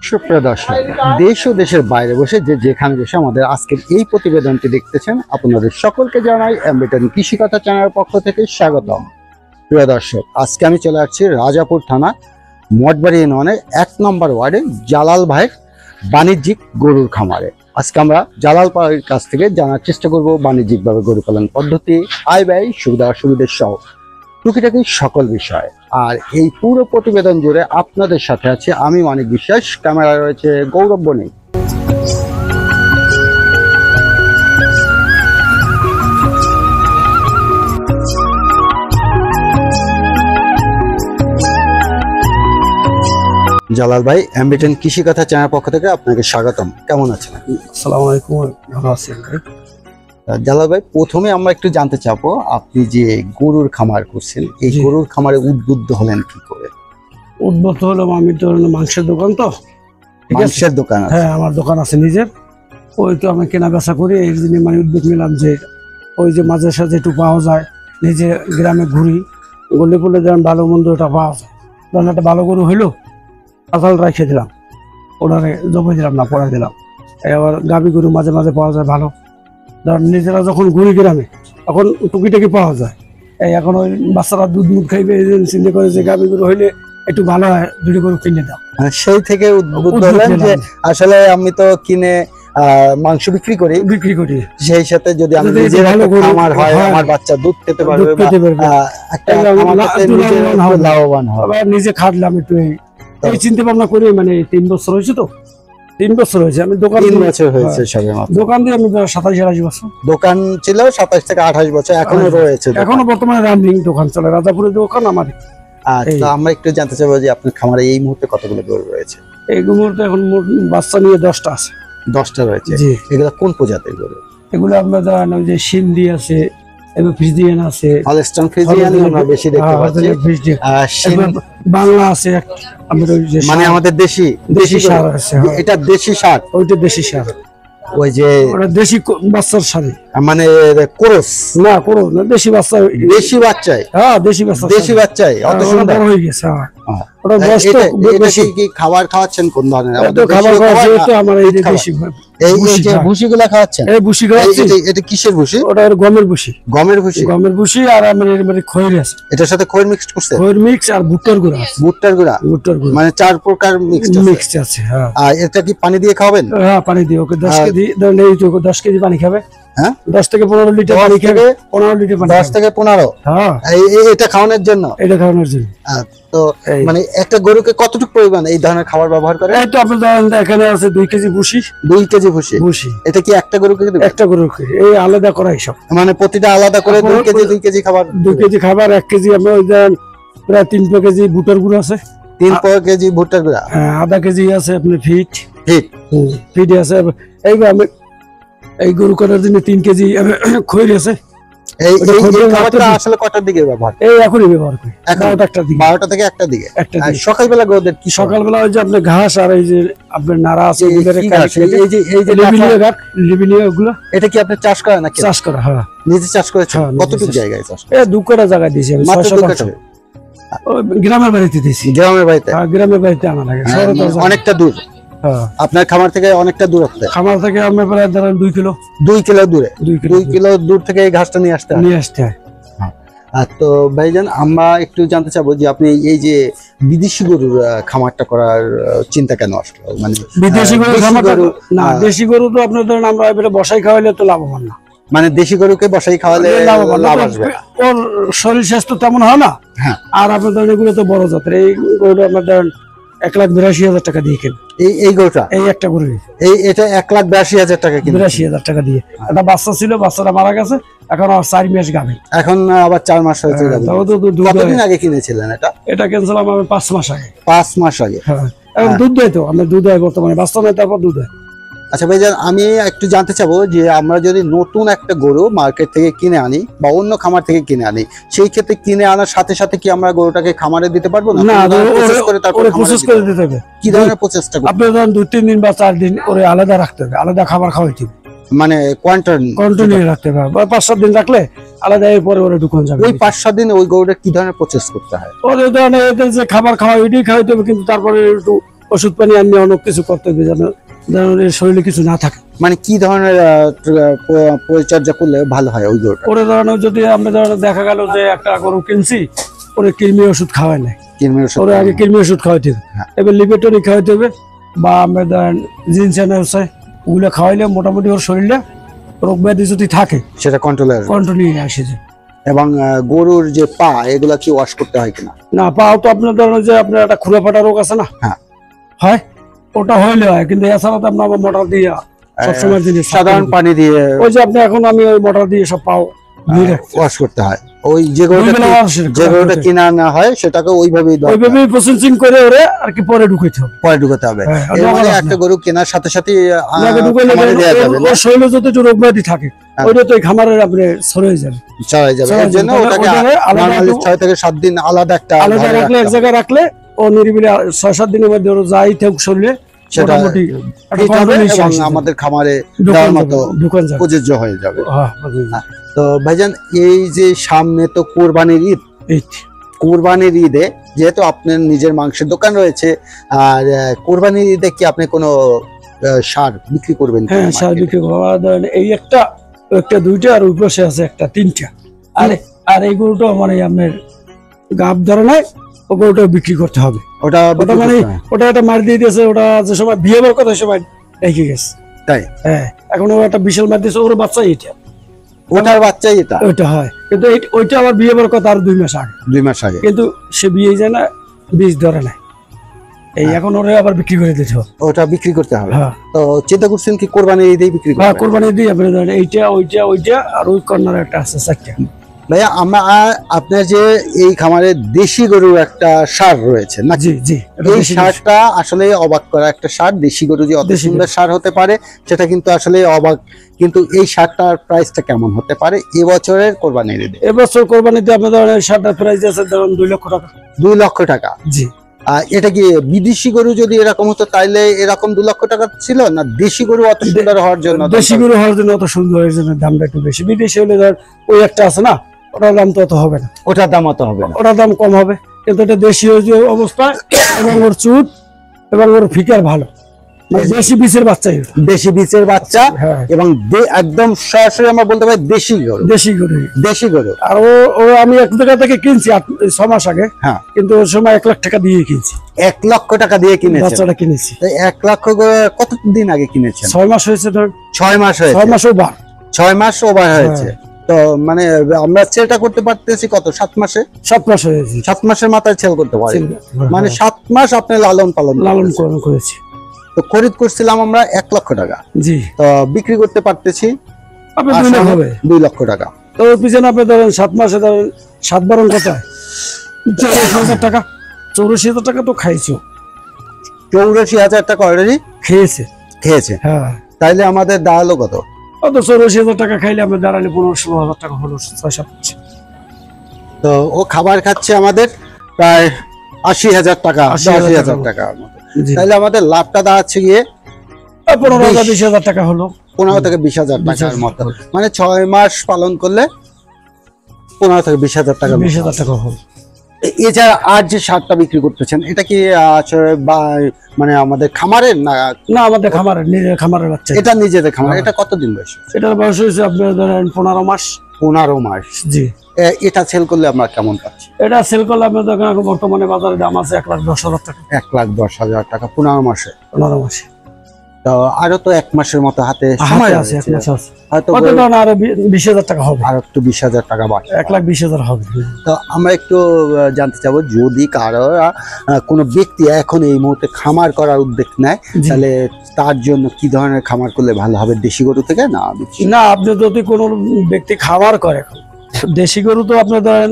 সুপ্রিয় দর্শক, দেশ ও দেশের বাইরে বসে যেখানে বসে আমাদের আজকের এই প্রতিবেদনটি দেখতেছেন, আপনাদের সকলকে জানাই এমবিটেন কৃষি কথা চ্যানেলের পক্ষ থেকে স্বাগতম। প্রিয় দর্শক, আজকে আমি চলে আসছি রাজাপুর থানা মঠবাড়ি ইউনিয়নের 1 নম্বর ওয়ার্ডে জালাল ভাইয়ের বাণিজ্যিক গরুর খামারে। আজকে আমরা জালাল ভাইয়ের কাছ থেকে জানার চেষ্টা করব বাণিজ্যিকভাবে গরু পালন পদ্ধতি, আয় ব্যয়, সুবিধা অসুবিধা সহ টুকিটাকি সকল বিষয়। আর এই পুরো প্রতিবেদন জুড়ে আপনাদের সাথে আছে আমি মানিক বিশ্বাস, ক্যামেরায় রয়েছে গৌরব বণিক। জালাল ভাই, এমবিটেন কৃষি কথা চ্যানেল পক্ষ থেকে আপনাকে স্বাগতম। কেমন আছেন? আসসালামু আলাইকুম, ভালো আছেন ভাই? জালাল ভাই, প্রথমে আমরা একটু জানতে চাবো, আপনি যে গরুর খামার করছেন, এই গরুর খামারে উদ্বুদ্ধ হলেন কি করে? উদ্বুদ্ধ হলাম, আমি তো মাংসের দোকান, তো মাংসের দোকান? হ্যাঁ, আমার দোকান আছে নিজের। ওই তো আমি কেনা বেচা করি, এই জন্য মানে উদ্যোগ নিলাম যে ওই যে মাঝে সাঝে একটু পাওয়া যায়, নিজে গ্রামে ঘুরি, গলে পড়লে যেমন ভালো মন্দ ওটা পাওয়া যায়। ধরেন একটা ভালো গরু হইলো, আসাল রাখে দিলাম, ওনারে জমে দিলাম না, পড়াই দিলাম। এবার গাভী গরু মাঝে মাঝে পাওয়া যায় ভালো। ধর নিজেরা যখন ঘুরি গ্রামে তখন টুকিটাকি পাওয়া যায়। এই এখন ওই বাচ্চারা দুধ মুধ খাইবে, চিন্তা করে যে গাভী গরু হইলে একটু ভালো হয়, দুটো গরু কিনে দাও। সেই থেকে উদ্বুদ্ধ হলেন যে আসলে আমি তো কিনে মাংস বিক্রি করি, সেই সাথে যদি আমি নিজের খামার হয়, আমার বাচ্চা দুধ খেতে পারবে, একটা লাভবান হবে। নিজে খাটলাম একটু, এই চিন্তা ভাবনা করি। মানে 3 বছর হয়েছে, তো 3 বছর হয়েছে আমি দোকান, 3 বছর হয়েছে সবে মাত্র দোকান দিয়ে। আমি 27-28 বছর দোকান ছিল, 27 থেকে 28 বছর এখনো রয়েছে। এখনো বর্তমানে রানিং দোকান চলে, রাজাপুরের দোকান আমার। আচ্ছা, আমরা একটু জানতে চাইবো যে আপনার খামারে এই মুহূর্তে কতগুলো গরু রয়েছে? এই মুহূর্তে এখন বাচ্চা নিয়ে 10টা আছে। 10টা রয়েছে। এগুলো কোন প্রজাতির গরু? এগুলো আপনার জানেন, ওই যে সিন্ধি আছে, এবং ফ্রিজিয়ান আছে, হলস্টাইন ফ্রিজিয়ান আমরা বেশি দেখতে পাচ্ছি। বাংলা আছে, মানে আমাদের দেশি ষাঁড় আছে। এটা দেশি ষাঁড়? ওইটা দেশি ষাঁড়, ওই যে দেশি বাচ্চার ষাঁড়, মানে ক্রস না, ক্রস না, দেশি বাচ্চা, দেশি বাচ্চাই। হ্যাঁ, দেশি বাচ্চাই অত সুন্দর হয়ে গেছে। কি খাবার খাওয়াচ্ছেন? কোন ধরনের খাবার খাওয়াচ্ছি? আমার এই যে দেশি ভুসিগুলা খাওয়াচ্ছেন? এই ভুসি খাওয়াচ্ছি। এটা কিসের ভুসি? ওটা গমের ভুসি। গমের ভুসি। আর মানে খৈর আছে, এটার সাথে খৈর মিক্সড করছে? খৈর মিক্স আর ভুট্টার গুঁড়া। ভুট্টার গুঁড়া মানে 4 প্রকার মিক্সড আছে। হ্যাঁ। আর এটা কি পানি দিয়ে খাবেন? হ্যাঁ, পানি দিয়ে। ওকে 10 কেজি, ধরেন এই তো 10 কেজি পানি খাবে। হ্যাঁ, 10 থেকে 15 লিটার পানি খাবে। 15 লিটার পানি, 10 থেকে 15। হ্যাঁ, এটা খাওয়ানোর জন্য? এটা খাওয়ানোর জন্য। তো মানে একটা গরুকে কতটুকু পরিমাণ এই ধরনের খাবার ব্যবহার করে? এই তো আপনাদের এখানে আছে 2 কেজি ভুসি। 2 কেজি ভুসি। এটা কি একটা গরুকে দিবেন? একটা গরুকে। এই আলাদা করা সব, মানে প্রতিটা আলাদা করে 2 কেজি খাবার। 2 কেজি খাবার, 1 কেজি আমরা ওই দেন প্রায় 3 কেজি ভুট্টার গুঁড়ো আছে। 3 কেজি ভুট্টার গুঁড়া। হ্যাঁ, আধা কেজি আছে আপনি ফিট আছে। এইবার আমি এই গরু করার জন্য 3 কেজি খৈর আছে। এই খাবারটা আসলে কটার দিকে ব্যবহার? এই এখনই ব্যবহার করি, 12টা থেকে 1টা দিকে। সকালবেলা গরুদের কি? সকালবেলা ওই যে আপনার ঘাস আর এই যে আপনার নাড়া আছে, এই যে লিবিলিয়া গুলো। এটা কি আপনি চাষ করেন নাকি? চাষ করা। হ্যাঁ, নিজে চাষ করেছেন? কতটুকু জায়গায় চাষ? 2 কাঠা জায়গা দিয়েছি আমি। গ্রামের বাড়িতে দিয়েছি। গ্রামের বাড়িতে? গ্রামের বাড়িতে আনা লাগে, অনেকটা দূর। আপনার খামার থেকে অনেকটা দূরত্বে? খামার থেকে আমি প্রায় ধরেন 2 কিলো দূরে। 2 কিলো দূর থেকে এই ঘাসটা নিয়ে আসতে হয়। তো ভাইজান, আমরা একটু জানতে চাবো যে আপনি এই যে বিদেশি গরুর খামারটা করার চিন্তা কেন আসলো? মানে বিদেশি গরু না, দেশি গরু তো আপনার ধরেন আমরা এবারে বসাই খাওয়াইলে তো লাভবান না। মানে দেশি গরুকে বসাই খাওয়ালে লাভ আসবে, ওর শরীর স্বাস্থ্য তেমন হয় না। হ্যাঁ, আর আপনার ধরেন এগুলো তো বড় জাতের। এই গরুটা আপনার ধরেন 1,82,000 টাকা দিয়ে কেন এই গরুটা? এই একটা গরু এটা 1,82,000 টাকা কিনে? 82,000 টাকা দিয়ে। একটা বাচ্চা ছিল, বাচ্চাটা মারা গেছে, এখন আর 4 মাস গাবে। এখন আবার 4 মাস হয়েছে। কতদিন আগে কিনেছিলেন এটা? এটা কিনছিলাম আমি 5 মাস আগে। 5 মাস আগে? হ্যাঁ, এখন দুধ দেয় তো, আমরা দুধ হয় বর্তমানে, বাচ্চা নেই, তারপর দুধ হয়। আচ্ছা ভাইজান, আমি একটু জানতে চাবো যে আমরা যদি নতুন একটা গরু মার্কেট থেকে কিনে আনি বা অন্য খামার থেকে কিনে আনি, সেই ক্ষেত্রে কিনে আনার সাথে সাথে কি আমরা গরুটাকে খামারে দিতে পারবো না? প্রসেস করে দিতে হবে। কি ধরনের প্রসেসটা? আপনি ধরেন 2-3 দিন বা 4 দিন ওরে আলাদা রাখতে হবে, আলাদা খাবার খাওয়াইতে হবে। মানে কোয়ান্টিটি রাখতে হবে, 5-7 দিন রাখলে আলাদা, এরপরে ওরে ঢুকন যাবে। ওই 5-7 দিন ওই গরুটা কি ধরনের প্রসেস করতে হয়? ওদের ধরেন যে খাবার খাওয়া ওইটাই খাওয়াইতে হবে, কিন্তু তারপরে একটু ওষুধ পানি আনি অনেক কিছু করতে হবে যেন এর শরীরে কিছু না থাকে। মানে কি ধরনের পরিচর্যা করলে ভালো হয় ওই গরুটা? ওরে ধরনের যদি আমরা দেখা গেল যে একটা গরু কিনছি, ওরে কৃমি ওষুধ খাওয়াই নাই, কৃমির ওষুধ ওরে আগে কৃমি ওষুধ খাওয়াইতে হবে, হ্যাঁ। এবার লিপেটনিক খাওয়াইতে হবে, বা আমরা ধরেন জিনসেন আছে ওগুলো খাওয়াইলে মোটামুটি ওর শরীরে রোগ ব্যাধি যদি থাকে সেটা কন্ট্রোলে আসে যায়। এবং গরুর যে পা এগুলা কি ওয়াশ করতে হয় কিনা? না, পাও তো আপনার ধরেন যে আপনার একটা খুঁড়ে ফাটা রোগ আছে না, হ্যাঁ, হয় ওটা হইলে হয়, কিন্তু এছাড়া তো আপনার মোটর দিয়ে সবসময় জিনিস সাধারণ পানি দিয়ে ওই যে আপনি এখন আমি ওই মোটর দিয়ে সব পাও ওয়াশ করতে হয়। ওই যে গরুটা কিনা আনা হয় সেটাকে ওইভাবেই প্রসেসিং করে ওরে আর কি পরে ঢুকাইতে হবে, পরে ঢুকাতে হবে। এর মানে একটা গরু কেনার সাথে সাথে ওর শরীরে যত একটু রোগ ব্যাধি থাকে ওইটা তো খামারের আপনি ছড়িয়ে যাবে, চড়াই যাবে। এর জন্য ওটাকে নরমালি 6 থেকে 7 দিন আলাদা রাখলে, এক জায়গায় রাখলে ও নিরিবিলি 6-7 দিনের মধ্যে ওর যাই থাক শরীরে সেটা আমাদের খামারে দেওয়ার মতো প্রযোজ্য হয়ে যাবে। তো ভাইজান, এই যে সামনে তো কোরবানির ঈদ, কোরবানির ঈদে যেহেতু আপনার নিজের মাংসের দোকান রয়েছে, আর কোরবানির ঈদে কি আপনি কোনো সার বিক্রি করবেন? হ্যাঁ, সার বিক্রি করবো। এই একটা দুইটা, আর ওই পাশে আছে একটা 3টা। আর এই গরুটা মানে আপনার গাব ধরে নাই, ও গরুটা বিক্রি করতে হবে। ওটা মানে ওটা একটা মার দিয়ে দিয়েছে, ওটা যে সময় বিয়ে হওয়ার কথা সময় রেখে গেছে, তাই। হ্যাঁ, এখন ও একটা বিশাল মার দিয়েছে, ওর বাচ্চা এটা, ওটার বাচ্চাই এটা, ওইটা হয়। কিন্তু ওইটা আবার বিয়ে হওয়ার কথা আর 2 মাস আগে, কিন্তু সে বিয়ে যায় না, বীজ ধরে নাই, এই এখন ওরে আবার বিক্রি করে দিতে হবে, ওটা বিক্রি করতে হবে। তো চিন্তা করছেন কি কোরবানির ঈদেই বিক্রি করবেন? হ্যাঁ, কোরবানির ঈদেই আপনি ধরেন এইটা ওইটা আর ওই কর্নারে একটা আছে 4টা। ভাইয়া, আপনার যে এই খামারে দেশি গরুর একটা সার রয়েছে না? জি জি, এই সারটা আসলে অবাক করা একটা সার। দেশি গরু যে অত সুন্দর সার হতে পারে সেটা কিন্তু আসলে অবাক। কিন্তু এই সারটার প্রাইসটা কেমন হতে পারে এবছরের কোরবানির ঈদে? এবছর কোরবানিতে আপনাদের সারটার প্রাইস আছে ধরুন 2 লক্ষ টাকা। 2 লক্ষ টাকা? জি। এটা কি বিদেশি গরু যদি এরকম হতো তাইলে এরকম 2 লক্ষ টাকা ছিল না? দেশি গরু অত সুন্দর হওয়ার জন্য, দেশি গরু হওয়ার জন্য অত সুন্দর হওয়ার জন্য দামটা একটু বেশি। বিদেশি হলে ধর ওই একটা আছে না, ওটার দাম তো অত হবে না, ওটার দাম অত হবে না, ওটার দাম কম হবে। কিন্তু এটা দেশীয় যে অবস্থা, এবং ওর চুট এবং ওর ফিকার ভালো, মানে দেশি বীজের বাচ্চা, দেশি বীজের বাচ্চা, এবং একদম সরাসরি আমরা বলতে পারি দেশি গরু। আর ও আমি এক জায়গা থেকে কিনছি 6 মাস আগে। হ্যাঁ, কিন্তু ওই সময় 1 লাখ টাকা দিয়ে কিনছি। 1 লক্ষ টাকা দিয়ে কিনেছি, বাচ্চাটা কিনেছি। 1 লক্ষ কতদিন আগে কিনেছেন? 6 মাস হয়েছে। 6 মাস হয়েছে? 6 মাস ওভার হয়েছে। তো মানে আমরা সেটা করতে পারতেছি কত? 7 মাসে? 7 মাস হয়েছে। 7 মাসের মাথায় সেল করতে পারি, মানে 7 মাস আপনি লালন পালন করেছি। তো খরিদ করছিলাম আমরা 1 লক্ষ টাকা। জি। তো বিক্রি করতে পারতেছি 2 লক্ষ টাকা। তো ওর পিছনে আপনি ধরেন 7 মাসে ধরেন 7 বারণ কত? 84,000 টাকা। 84,000 টাকা তো খাইছো। 84,000 টাকা অলরেডি খেয়েছে। হ্যাঁ, তাইলে আমাদের দাঁড়ালো কত? 84,000 টাকা খাইলে আমরা দাঁড়ালে 15-16,000 টাকা হলো 6-7 মাসে। তো ও খাবার খাচ্ছে আমাদের প্রায় 80,000 টাকা, 80,000 টাকার মতো। তাহলে আমাদের লাভটা দাঁড়াচ্ছে গিয়ে 15,000-20,000 টাকা হলো, 15 থেকে 20,000 টাকার মতো। মানে 6 মাস পালন করলে 15 থেকে 20,000 টাকা হলো। এছাড়া আর যে সারটা বিক্রি করতেছেন এটা কি মানে আমাদের খামারের না? না, আমাদের খামারের, নিজের খামারের বাচ্চা। এটা নিজেদের খামার। এটা কতদিন বয়স? এটার বয়স হয়েছে আপনার ধরেন 15 মাস। 15 মাস, জি। এটা সেল করলে আমরা কেমন পাচ্ছি? এটা সেল করলে আপনার বর্তমানে বাজারে দাম আছে 1,10,000 টাকা। 1,10,000 টাকা 15 মাসে? 15 মাসে। তো আরো তো 1 মাসের মতো হাতে সময় আছে, 1 মাস আছে। হয়তো আরো 20,000 টাকা হবে, আর একটু 20,000 টাকা বাড়বে, 1,20,000 হবে। তো আমরা একটু জানতে চাবো, যদি কারো কোনো ব্যক্তি এখন এই মুহূর্তে খামার করার উদ্যোগ নেয়, তাহলে তার জন্য কি ধরনের খামার করলে ভালো হবে? দেশি গরু থেকে না? না, আপনি যদি কোনো ব্যক্তি খামার করে, দেশি গরু তো আপনার ধরেন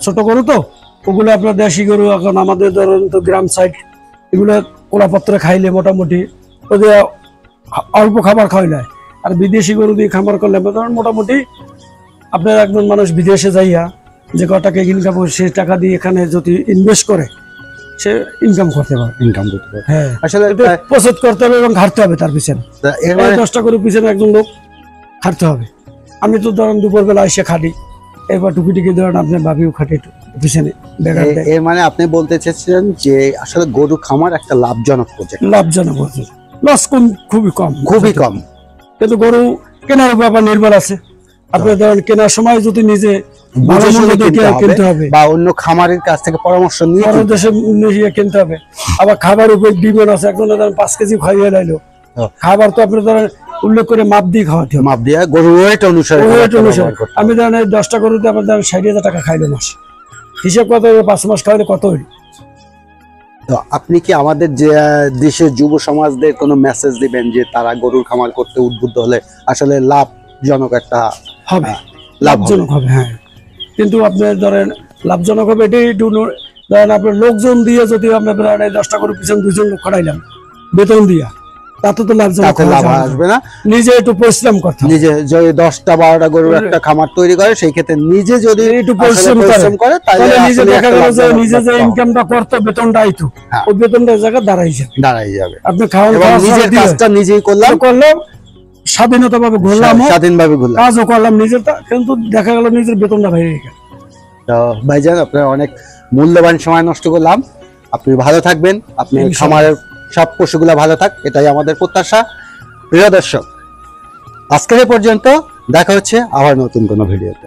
ছোট গরু, তো ওগুলো আপনার দেশি গরু এখন আমাদের ধরেন তো গ্রাম সাইড, এগুলো কোলাপত্রে খাইলে মোটামুটি ওদের অল্প খাবার খাওয়াই না। আর বিদেশি গরু দিয়ে খামার করলে ধরেন মোটামুটি আপনার একজন মানুষ বিদেশে যাইয়া যে কটাকা ইনকাম, সে টাকা দিয়ে এখানে যদি ইনভেস্ট করে সে ইনকাম করতে পারে। হ্যাঁ, আসলে প্রস্তুত করতে হবে এবং খাটতে হবে তার পিছনে। 10টা গরুর পিছনে একজন লোক খাটতে হবে। আমি তো ধরেন দুপুরবেলা এসে খাটি, এবার টুকি ধরেন আপনার বাবিও খাটে একটু পিছনে বেকার দেয়। এর মানে আপনি বলতে চাচ্ছেন যে আসলে গরু খামার একটা লাভজনক প্রজেক্ট, লাভজনক হচ্ছে, লস খুবই কম, খুবই কম। কিন্তু গরু কেনার উপর আবার নির্ভর আছে। আপনি ধরেন কেনার সময় যদি নিজে ভালো বুঝে মন্দ শুনে দেখে কিনতে হবে, বা অন্য খামারের কাছ থেকে পরামর্শ নিয়ে বড় দেশে নিয়ে কিনতে হবে। আবার খাবার উপর ডিমেন্ড আছে, একজন ধরেন 5 কেজি খাইয়ে লাইলো, হ্যাঁ। খাবার তো আপনি ধরেন উল্লেখ করে মাপ দিয়ে খাওয়াতে হবে, মাপ দিয়ে গরুর ওয়েট অনুসারে ওয়েট খাবারটা অনুসারে। ব্যবহার করতে হবে। আমি ধরেন এই 10টা গরুতে আপনার ধরেন 60,000 টাকা খাইলো মাস, হিসাব কত হবে? 5 মাস খাইলে কত হইল? তো আপনি কি আমাদের যে দেশের যুব সমাজদের কোনো মেসেজ দিবেন যে তারা গরুর খামার করতে উদ্বুদ্ধ হলে আসলে লাভজনক একটা হবে, লাভ হবে? লাভজনক হবে, হ্যাঁ। কিন্তু আপনি ধরেন লাভজনক হবে এটাই একটু ধরেন আপনার লোকজন দিয়ে যদি আপনার ধরেন এই 10টা গরু পিছনে 2জন লোক খাটাইলাম বেতন দিয়া, তাতে তো লাভজনক তাতে লাভ হওয়া যাবে না। আসবে না। নিজে একটু পরিশ্রম করতে হবে, নিজে যদি 10টা 12টা গরুর একটা খামার তৈরি করে সেই ক্ষেত্রে নিজে যদি একটু আসলে পরিশ্রম করে তাহলে তাহলে নিজে আসলে দেখা একটা গেল যে লাভজনক নিজে যে ব্যবসা ইনকামটা করতে বেতনটা আইতো, হ্যাঁ। ওই বেতনটা জায়গায় দাঁড়াই যাবে, দাঁড়াই যাবে। আপনি খাওয়ান এবং খাওয়া নিজের দিয়ে কাজটা নিজেই করলাম, করলাম স্বাধীনতা ভাবে ঘুরলাম, স্বাধীনভাবে ঘুরলাম। কাজও করলাম নিজেরটা, কিন্তু দেখা গেল নিজের বেতনটা বাইরে গেল। তো ভাইজান আপনার অনেক মূল্যবান সময় নষ্ট করলাম। আপনি ভালো থাকবেন, আপনি ইনশাআল্লাহ। খামারের সব পশুগুলা ভালো থাক, এটাই আমাদের প্রত্যাশা। প্রিয় দর্শক, আজকের এ পর্যন্ত, দেখা হচ্ছে আবার নতুন কোনো ভিডিওতে।